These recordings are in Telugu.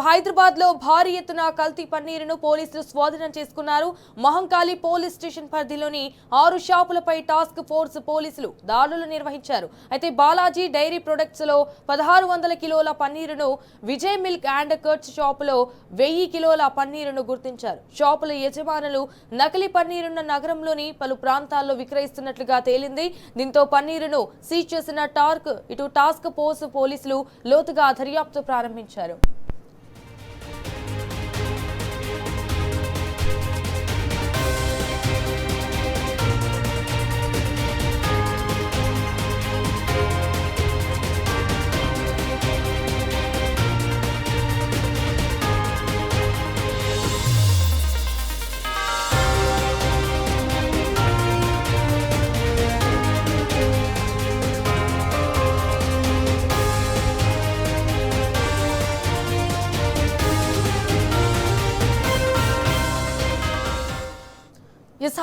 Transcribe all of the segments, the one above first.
హైదరాబాద్ లో భారీ ఎత్తున కల్తీ పన్నీరును పోలీసులు స్వాధీనం చేసుకున్నారు. మహంకాళి పోలీస్ స్టేషన్ పరిధిలోని 6 షాపులపై టాస్క్ ఫోర్స్ పోలీసులు దాడులు నిర్వహించారు. అయితే బాలాజీ డైరీ ప్రొడక్ట్స్ లో 1600 కిలోల పన్నీరును, విజయ్ మిల్క్ అండ్ కర్డ్స్ షాపులో 1000 కిలోల పన్నీరును గుర్తించారు. షాపుల యజమానులు నకిలీ పన్నీరును నగరంలోని పలు ప్రాంతాల్లో విక్రయిస్తున్నట్లుగా తేలింది. దీంతో పన్నీరును సీజ్ చేసిన టాస్క్ ఫోర్స్ పోలీసులు లోతుగా దర్యాప్తు ప్రారంభించారు.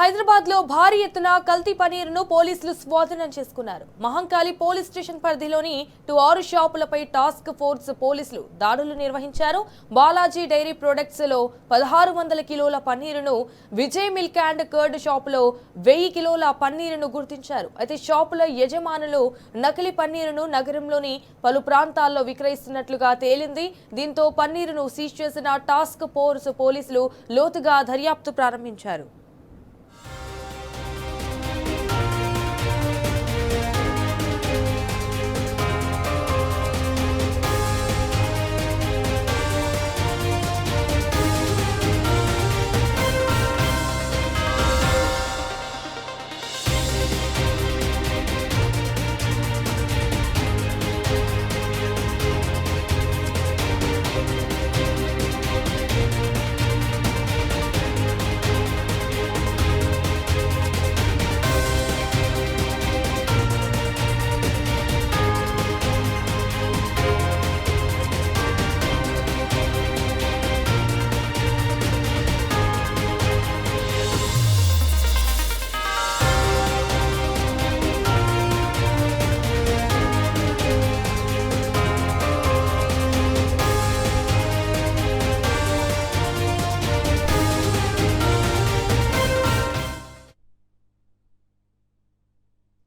హైదరాబాద్ లో భారీ ఎత్తున కల్తీ పనీరును పోలీసులు స్వాధీనం చేసుకున్నారు. మహంకాళి పోలీస్ స్టేషన్ పరిధిలోని 6 షాపులపై టాస్క్ ఫోర్స్ పోలీసులు దాడులు నిర్వహించారు. బాలాజీ డైరీ ప్రొడక్ట్స్ లో 1600 కిలోల పన్నీరును, విజయ్ మిల్క్ అండ్ కర్డ్ షాపులో 1000 కిలోల పన్నీరును గుర్తించారు. అయితే షాపుల యజమానులు నకిలీ పన్నీరును నగరంలోని పలు ప్రాంతాల్లో విక్రయిస్తున్నట్లుగా తేలింది. దీంతో పన్నీరును సీజ్ చేసిన టాస్క్ ఫోర్స్ పోలీసులు లోతుగా దర్యాప్తు ప్రారంభించారు.